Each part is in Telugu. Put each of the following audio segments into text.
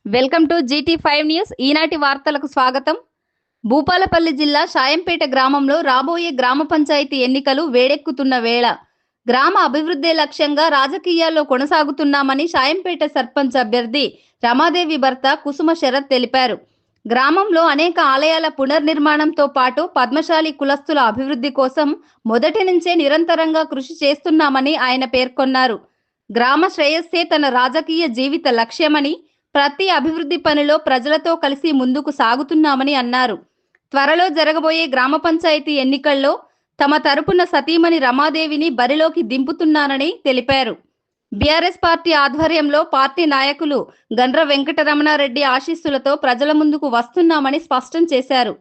Welcome to GT5 news. ఈనాటి వార్తలకు స్వాగతం. భూపాలపల్లి జిల్లా షాయంపేట గ్రామంలో రాబోయే గ్రామ పంచాయతీ ఎన్నికలు వేడెక్కుతున్న వేళ గ్రామ అభివృద్ధి లక్ష్యంగా రాజకీయాల్లో కొనసాగుతున్నామని షాయంపేట సర్పంచ్ అభ్యర్థి రమాదేవి భర్త కుసుమ శరత్ తెలిపారు. గ్రామంలో అనేక ఆలయాల పునర్నిర్మాణంతో పాటు పద్మశాలి కులస్తుల అభివృద్ధి కోసం మొదటి నుంచే నిరంతరంగా కృషి చేస్తున్నామని ఆయన పేర్కొన్నారు. గ్రామ శ్రేయస్సే తన రాజకీయ జీవిత లక్ష్యమని, ప్రతి అభివృద్ధి పనిలో ప్రజలతో కలిసి ముందుకు సాగుతున్నామని అన్నారు. త్వరలో జరగబోయే గ్రామ పంచాయతీ ఎన్నికల్లో తమ తరపున సతీమణి రమాదేవిని బరిలోకి దింపుతున్నానని తెలిపారు. బీఆర్ఎస్ పార్టీ ఆధ్వర్యంలో పార్టీ నాయకులు గండ్ర వెంకటరమణారెడ్డి ఆశీస్సులతో ప్రజల ముందుకు వస్తున్నామని స్పష్టం చేశారు.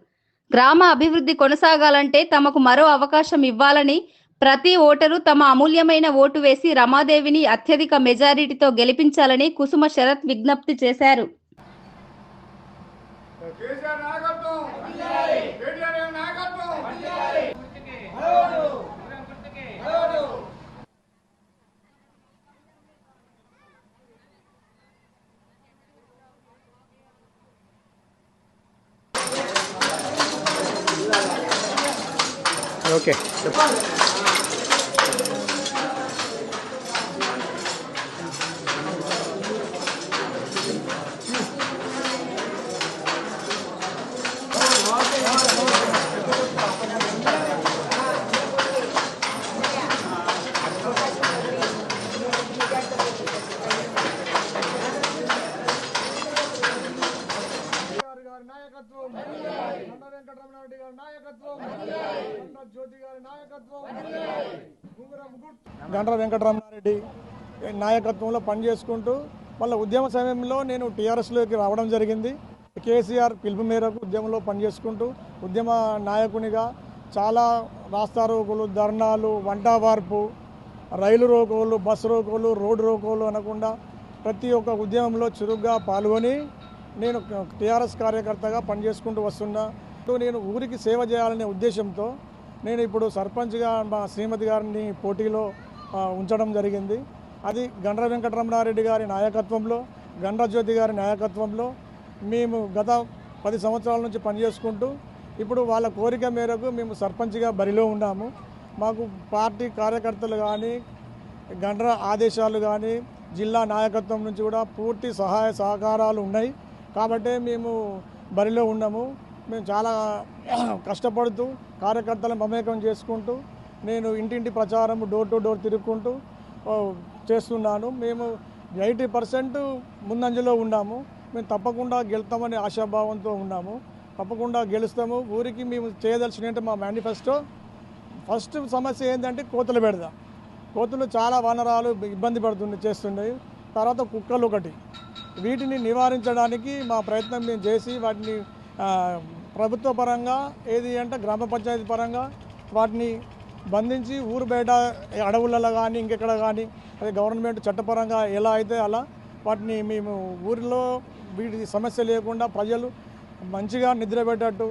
గ్రామ అభివృద్ధి కొనసాగాలంటే తమకు మరో అవకాశం ఇవ్వాలని, ప్రతి ఓటరు తమ అమూల్యమైన ఓటు వేసి రమాదేవిని అత్యధిక మెజారిటీతో గెలిపించాలని కుసుమ శరత్ విజ్ఞప్తి చేశారు. ఓకే వెంకటరమణారెడ్డి గారి నాయకత్వం, జ్యోతి గారి నాయకత్వం, గండ్ర వెంకటరమణారెడ్డి నాయకత్వంలో పనిచేసుకుంటూ మళ్ళీ ఉద్యమ సమయంలో నేను టీఆర్ఎస్లోకి రావడం జరిగింది. కేసీఆర్ పిలుపు మేరకు ఉద్యమంలో పనిచేసుకుంటూ ఉద్యమ నాయకునిగా చాలా రాస్తా రోకోలు, ధర్నాలు, వంట వార్పు, రైలు రోకోలు, బస్సు రోకోలు, రోడ్డు రోకోలు అనకుండా ప్రతి ఒక్క ఉద్యమంలో చురుగ్గా పాల్గొని నేను టీఆర్ఎస్ కార్యకర్తగా పనిచేసుకుంటూ వస్తున్నా. నేను ఊరికి సేవ చేయాలనే ఉద్దేశంతో నేను ఇప్పుడు సర్పంచ్గా మా శ్రీమతి గారిని పోటీలో ఉంచడం జరిగింది. అది గండ్ర వెంకటరమణారెడ్డి గారి నాయకత్వంలో, గండ్ర జ్యోతి గారి నాయకత్వంలో మేము గత 10 సంవత్సరాల నుంచి పనిచేసుకుంటూ ఇప్పుడు వాళ్ళ కోరిక మేరకు మేము సర్పంచ్గా బరిలో ఉన్నాము. మాకు పార్టీ కార్యకర్తలు కానీ, గండ్ర ఆదేశాలు కానీ, జిల్లా నాయకత్వం నుంచి కూడా పూర్తి సహాయ సహకారాలు ఉన్నాయి. కాబట్టి మేము బరిలో ఉన్నాము. మేము చాలా కష్టపడుతూ కార్యకర్తలను మమేకం చేసుకుంటూ నేను ఇంటింటి ప్రచారం డోర్ టు డోర్ తిరుగుకుంటూ చేస్తున్నాను. మేము 80% ముందంజలో ఉన్నాము. మేము తప్పకుండా గెలుస్తామనే ఆశాభావంతో ఉన్నాము. తప్పకుండా గెలుస్తాము. ఊరికి మేము చేయదలిచినట్టు మా మేనిఫెస్టో ఫస్ట్ సమస్య ఏంటంటే కోతుల బెడద. కోతులు చాలా వనరాలు ఇబ్బంది చేస్తున్నాయి. తర్వాత కుక్కలు ఒకటి. వీటిని నివారించడానికి మా ప్రయత్నం మేము చేసి వాటిని ప్రభుత్వ పరంగా ఏది అంటే గ్రామ పంచాయతీ పరంగా వాటిని బంధించి ఊరు బయట అడవులలో కానీ ఇంకెక్కడ కానీ అదే గవర్నమెంట్ చట్టపరంగా ఎలా అయితే అలా వాటిని మేము ఊరిలో వీటి సమస్య లేకుండా ప్రజలు మంచిగా నిద్రపెట్టేటట్టు